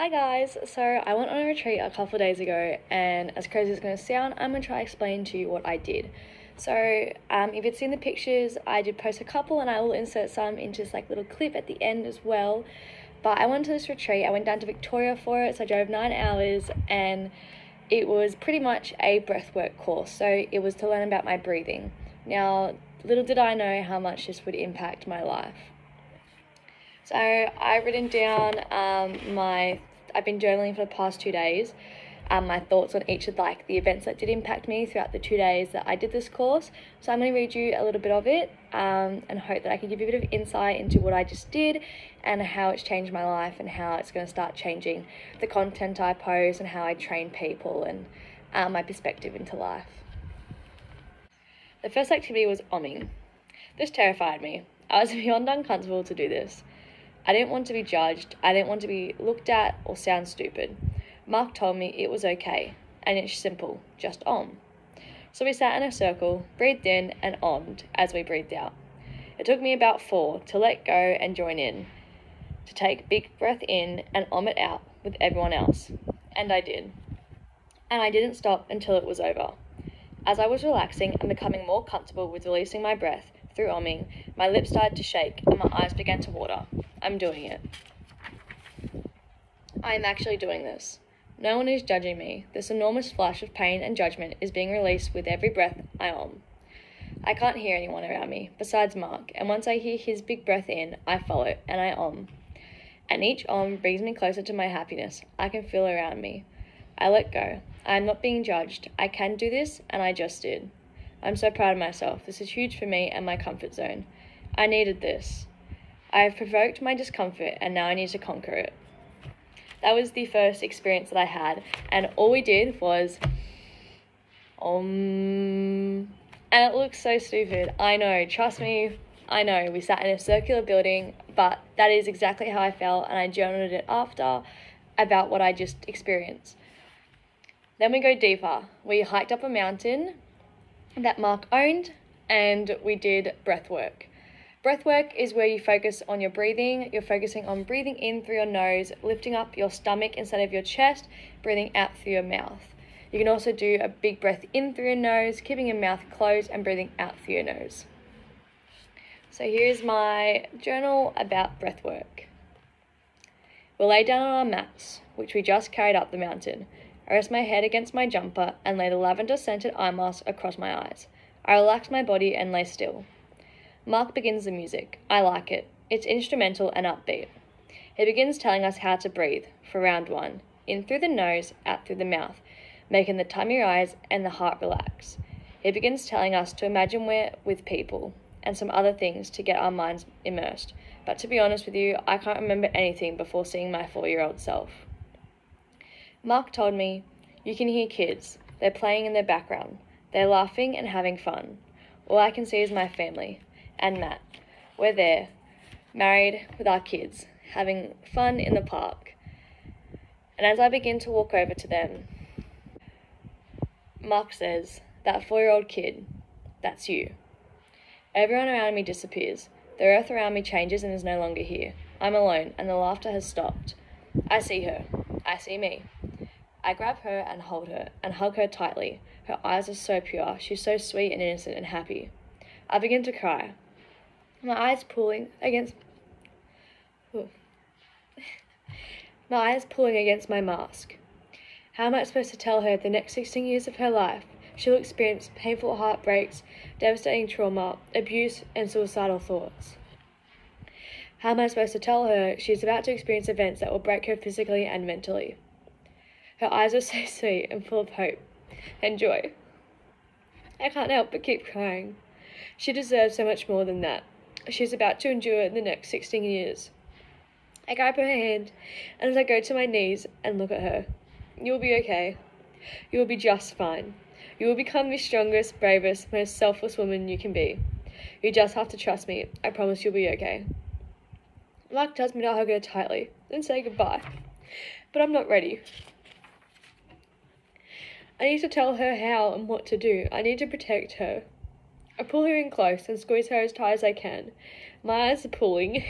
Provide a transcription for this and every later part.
Hi guys, so I went on a retreat a couple of days ago, and as crazy as it's going to sound, I'm going to try to explain to you what I did. So if you've seen the pictures, I did post a couple and I will insert some into this little clip at the end as well. But I went to this retreat, I went down to Victoria for it, so I drove 9 hours, and it was pretty much a breathwork course. So it was to learn about my breathing. Now, little did I know how much this would impact my life. So I've written down I've been journaling for the past 2 days, my thoughts on each of the events that did impact me throughout the 2 days that I did this course. So I'm going to read you a little bit of it and hope that I can give you a bit of insight into what I just did and how it's changed my life and how it's going to start changing the content I post and how I train people and my perspective into life. The first activity was omming. This terrified me. I was beyond uncomfortable to do this. I didn't want to be judged, I didn't want to be looked at or sound stupid. Mark told me it was okay, and it's simple, just om. So we sat in a circle, breathed in and ommed as we breathed out. It took me about 4 to let go and join in, to take a big breath in and om it out with everyone else. And I did. And I didn't stop until it was over. As I was relaxing and becoming more comfortable with releasing my breath through omming, my lips started to shake and my eyes began to water. I'm doing it. I am actually doing this. No one is judging me. This enormous flash of pain and judgment is being released with every breath I om. I can't hear anyone around me, besides Mark, and once I hear his big breath in, I follow, and I om. And each om brings me closer to my happiness. I can feel around me. I let go. I am not being judged. I can do this, and I just did. I'm so proud of myself. This is huge for me and my comfort zone. I needed this. I have provoked my discomfort, and now I need to conquer it. That was the first experience that I had, and all we did was and it looks so stupid. I know, trust me, I know. We sat in a circular building, but that is exactly how I felt, and I journaled it after about what I just experienced. Then we go deeper. We hiked up a mountain that Mark owned, and we did breath work. Breath work is where you focus on your breathing. You're focusing on breathing in through your nose, lifting up your stomach instead of your chest, breathing out through your mouth. You can also do a big breath in through your nose, keeping your mouth closed and breathing out through your nose. So here's my journal about breath work. We'll lay down on our mats, which we just carried up the mountain. I rest my head against my jumper and lay the lavender-scented eye mask across my eyes. I relax my body and lay still. Mark begins the music. I like it. It's instrumental and upbeat. He begins telling us how to breathe for round 1. In through the nose, out through the mouth, making the tummy rise and the heart relax. He begins telling us to imagine we're with people and some other things to get our minds immersed. But to be honest with you, I can't remember anything before seeing my 4-year-old self. Mark told me, you can hear kids. They're playing in their background. They're laughing and having fun. All I can see is my family. And Matt. We're there, married with our kids, having fun in the park. And as I begin to walk over to them, Mark says, that 4-year-old kid, that's you. Everyone around me disappears. The earth around me changes and is no longer here. I'm alone, and the laughter has stopped. I see her. I see me. I grab her and hold her, and hug her tightly. Her eyes are so pure. She's so sweet and innocent and happy. I begin to cry. My eyes pulling against my mask. How am I supposed to tell her the next 16 years of her life she'll experience painful heartbreaks, devastating trauma, abuse, and suicidal thoughts? How am I supposed to tell her she's about to experience events that will break her physically and mentally? Her eyes are so sweet and full of hope and joy. I can't help but keep crying. She deserves so much more than that. She's about to endure the next 16 years. I grab her hand, and as I go to my knees and look at her, you'll be okay. You will be just fine. You will become the strongest, bravest, most selfless woman you can be. You just have to trust me. I promise you'll be okay. Mark tells me to hug her tightly and say goodbye, but I'm not ready. I need to tell her how and what to do. I need to protect her. I pull her in close and squeeze her as tight as I can. My eyes are pulling.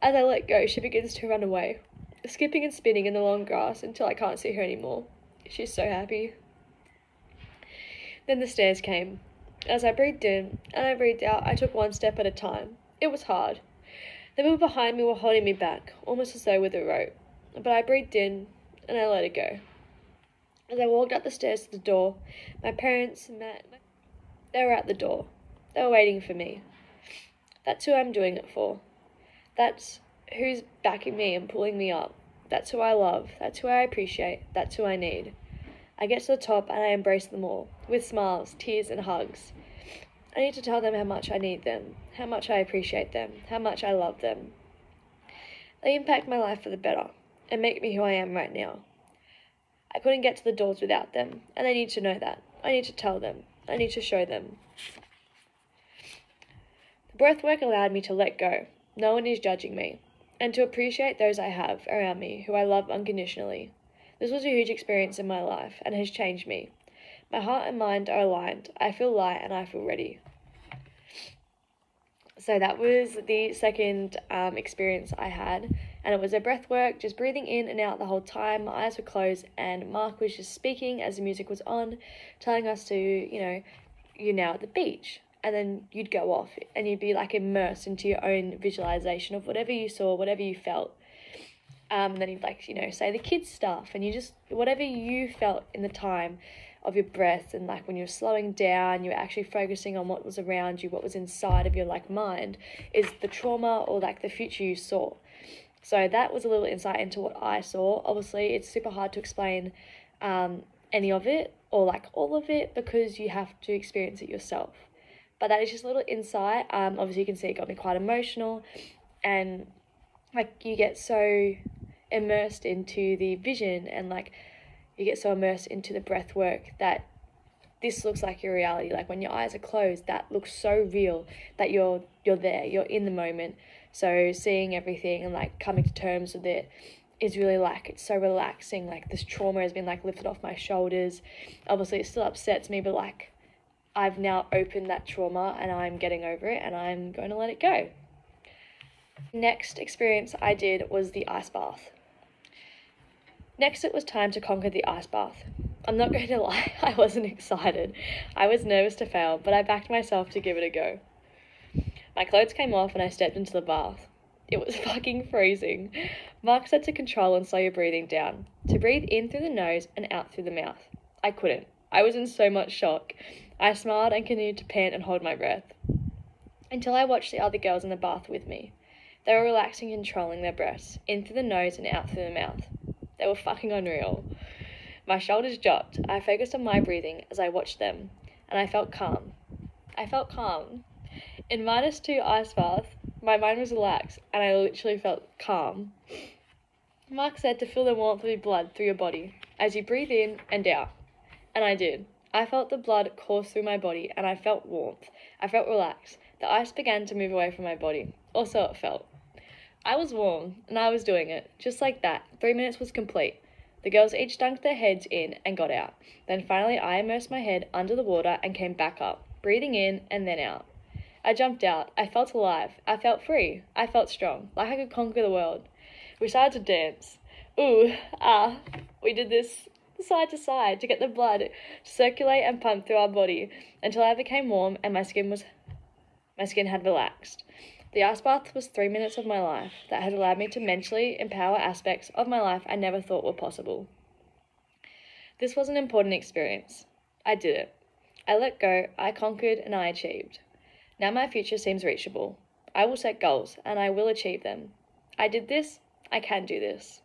As I let go, she begins to run away. skipping and spinning in the long grass until I can't see her anymore. She's so happy. Then the stairs came. As I breathed in and I breathed out, I took one step at a time. It was hard. The people behind me were holding me back, almost as though with a rope. But I breathed in and I let it go. As I walked up the stairs to the door, my parents, Matt, they were at the door. They were waiting for me. That's who I'm doing it for. That's who's backing me and pulling me up. That's who I love. That's who I appreciate. That's who I need. I get to the top and I embrace them all, with smiles, tears and hugs. I need to tell them how much I need them, how much I appreciate them, how much I love them. They impact my life for the better and make me who I am right now. I couldn't get to the doors without them, and I need to know that. I need to tell them. I need to show them. The breathwork allowed me to let go. No one is judging me, and to appreciate those I have around me who I love unconditionally. This was a huge experience in my life and has changed me. My heart and mind are aligned. I feel light and I feel ready. So that was the second experience I had, and it was a breath work, just breathing in and out the whole time. My eyes were closed and Mark was just speaking as the music was on, telling us to, you're now at the beach. And then you'd go off and you'd be like immersed into your own visualization of whatever you saw, whatever you felt. And then you'd say the kids stuff, and you just, whatever you felt in the time of your breath, and like when you're slowing down, you're actually focusing on what was around you, what was inside of your mind, is the trauma or the future you saw. So that was a little insight into what I saw. Obviously, it's super hard to explain any of it or all of it because you have to experience it yourself. But that is just a little insight. Obviously, you can see it got me quite emotional, and you get so immersed into the vision, and you get so immersed into the breath work that this looks like your reality. When your eyes are closed, that looks so real that you're there, you're in the moment. So seeing everything and coming to terms with it is really it's so relaxing. This trauma has been lifted off my shoulders. Obviously, it still upsets me, but I've now opened that trauma and I'm getting over it and I'm going to let it go. Next experience I did was the ice bath. Next, it was time to conquer the ice bath. I'm not going to lie, I wasn't excited. I was nervous to fail, but I backed myself to give it a go. My clothes came off and I stepped into the bath. It was fucking freezing. Mark said to control and slow your breathing down, to breathe in through the nose and out through the mouth. I couldn't. I was in so much shock. I smiled and continued to pant and hold my breath until I watched the other girls in the bath with me. They were relaxing and controlling their breaths, in through the nose and out through the mouth. They were fucking unreal. My shoulders dropped. I focused on my breathing as I watched them, and I felt calm. In -2 ice bath, my mind was relaxed, and I literally felt calm. Mark said to feel the warmth of your blood through your body as you breathe in and out. And I did. I felt the blood course through my body, and I felt warmth. I felt relaxed. The ice began to move away from my body, or so it felt. I was warm, and I was doing it. Just like that, 3 minutes was complete. The girls each dunked their heads in and got out. Then finally I immersed my head under the water and came back up, breathing in and then out. I jumped out. I felt alive. I felt free. I felt strong, like I could conquer the world. We started to dance. We did this side to side to get the blood to circulate and pump through our body until I became warm and my skin had relaxed. The ice bath was 3 minutes of my life that has allowed me to mentally empower aspects of my life I never thought were possible. This was an important experience. I did it. I let go, I conquered, and I achieved. Now my future seems reachable. I will set goals, and I will achieve them. I did this, I can do this.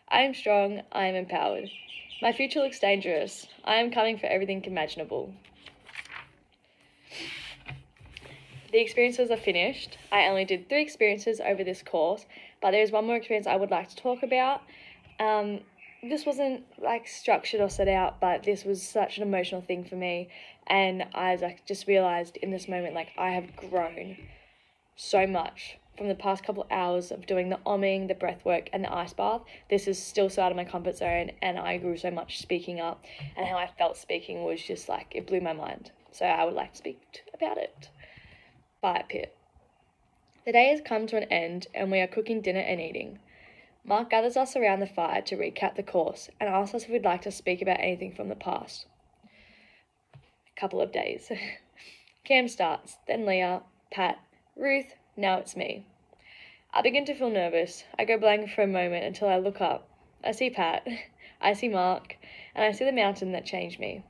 I am strong, I am empowered. My future looks dangerous. I am coming for everything imaginable. The experiences are finished. I only did 3 experiences over this course, but there is one more experience I would like to talk about. This wasn't structured or set out, but this was such an emotional thing for me, and I just realized in this moment I have grown so much from the past couple of hours of doing the omming, the breath work, and the ice bath. This is still so out of my comfort zone, and I grew so much speaking up, and how I felt speaking was just it blew my mind. So I would like to speak about it. Fire pit. The day has come to an end, and we are cooking dinner and eating. Mark gathers us around the fire to recap the course and asks us if we'd like to speak about anything from the past. A couple of days. Cam starts, then Leah, Pat, Ruth, now it's me. I begin to feel nervous. I go blank for a moment until I look up. I see Pat, I see Mark, and I see the mountain that changed me.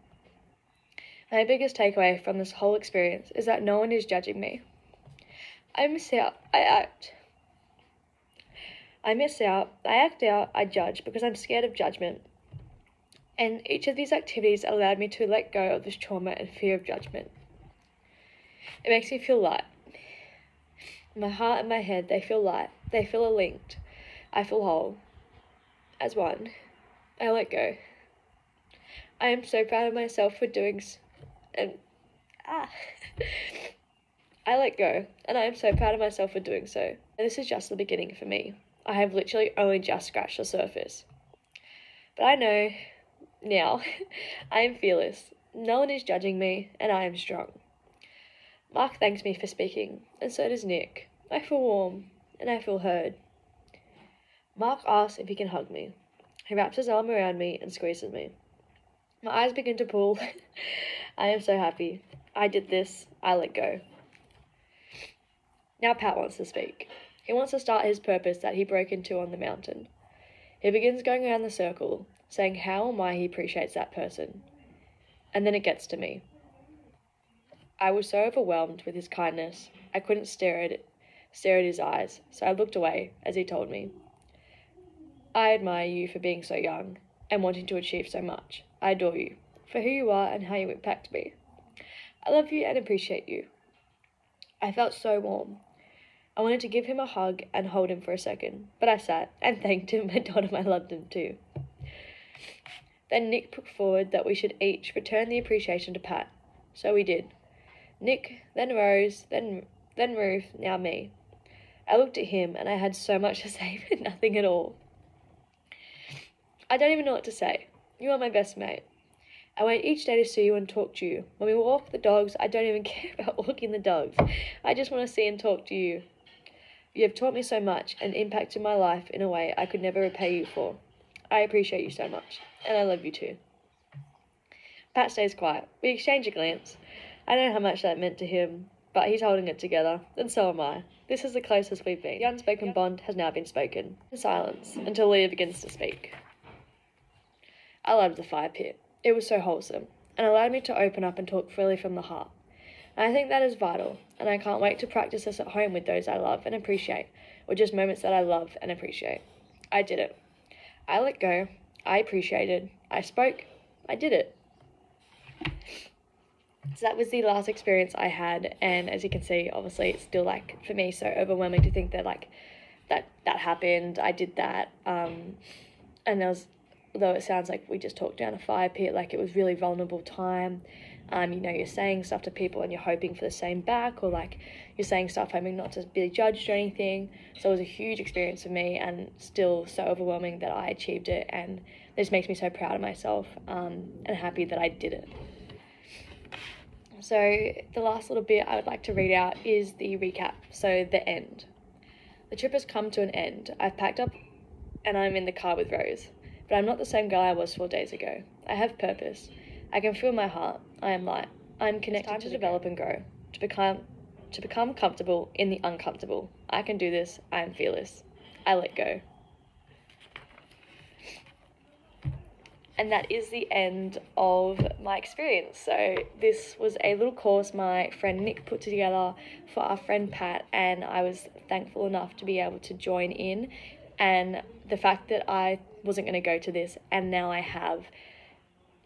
My biggest takeaway from this whole experience is that no one is judging me. I miss out, I act out, I judge because I'm scared of judgment. And each of these activities allowed me to let go of this trauma and fear of judgment. It makes me feel light. My heart and my head, they feel light. They feel linked. I feel whole. As one. I let go. I am so proud of myself for doing I let go, and I am so proud of myself for doing so. And this is just the beginning for me. I have literally only just scratched the surface. But I know now I am fearless. No one is judging me, and I am strong. Mark thanks me for speaking, and so does Nick. I feel warm, and I feel heard. Mark asks if he can hug me. He wraps his arm around me and squeezes me. My eyes begin to pool. I am so happy. I did this. I let go. Now Pat wants to speak. He wants to start his purpose that he broke into on the mountain. He begins going around the circle, saying how and why he appreciates that person. And then it gets to me. I was so overwhelmed with his kindness, I couldn't stare at his eyes, so I looked away as he told me. I admire you for being so young and wanting to achieve so much. I adore you for who you are and how you impact me. I love you and appreciate you. I felt so warm. I wanted to give him a hug and hold him for a second, but I sat and thanked him and told him I loved him too. Then Nick put forward that we should each return the appreciation to Pat. So we did. Nick, then Rose, then Ruth, now me. I looked at him and I had so much to say, but nothing at all. I don't even know what to say. You are my best mate. I wait each day to see you and talk to you. When we walk the dogs, I don't even care about walking the dogs. I just want to see and talk to you. You have taught me so much and impacted my life in a way I could never repay you for. I appreciate you so much, and I love you too. Pat stays quiet. We exchange a glance. I know how much that meant to him, but he's holding it together, and so am I. This is the closest we've been. The unspoken bond has now been spoken. In silence, until Leah begins to speak. I loved the fire pit. It was so wholesome, and allowed me to open up and talk freely from the heart. And I think that is vital, and I can't wait to practice this at home with those I love and appreciate, or just moments that I love and appreciate. I did it. I let go. I appreciated. I spoke. I did it. So that was the last experience I had, and as you can see, obviously it's still for me so overwhelming to think that that happened. I did that, and there was, although it sounds like we just talked down a fire pit, it was really vulnerable time. You're saying stuff to people and you're hoping for the same back, or you're saying stuff hoping not to be judged or anything. So it was a huge experience for me, and still so overwhelming that I achieved it, and this makes me so proud of myself, and happy that I did it. So the last little bit I would like to read out is the recap, so the end. The trip has come to an end. I've packed up and I'm in the car with Rose, but I'm not the same guy I was 4 days ago. I have purpose. I can feel my heart. I am light. I am connected. It's time to develop and grow, to become comfortable in the uncomfortable. I can do this. I am fearless. I let go. And that is the end of my experience. So this was a little course my friend Nick put together for our friend Pat, and I was thankful enough to be able to join in. And the fact that I wasn't going to go to this, and now I have,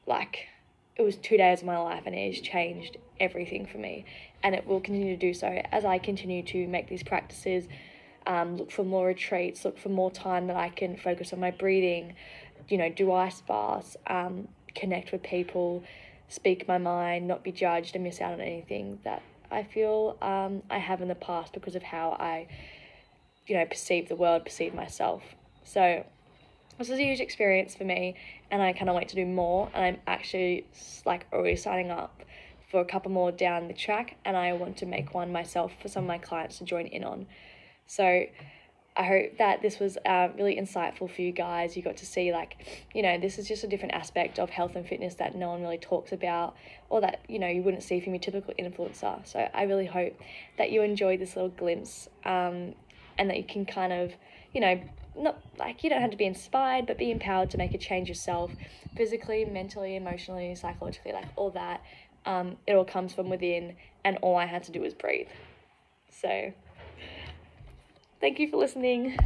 it was 2 days of my life, and it has changed everything for me. And it will continue to do so as I continue to make these practices, look for more retreats, look for more time that I can focus on my breathing, do ice baths, connect with people, speak my mind, not be judged and miss out on anything that I feel I have in the past because of how I, perceive the world, perceive myself. So this was a huge experience for me, and I cannot wait to do more. And I'm actually already signing up for a couple more down the track, and I want to make one myself for some of my clients to join in on. So I hope that this was really insightful for you guys. You got to see, like, you know, this is just a different aspect of health and fitness that no one really talks about, or that, you know, you wouldn't see from your typical influencer. So I really hope that you enjoyed this little glimpse, and that you can kind of, you know, not like, you don't have to be inspired, but be empowered to make a change yourself, physically, mentally, emotionally, psychologically, like all that. It all comes from within, and all I had to do was breathe. So thank you for listening.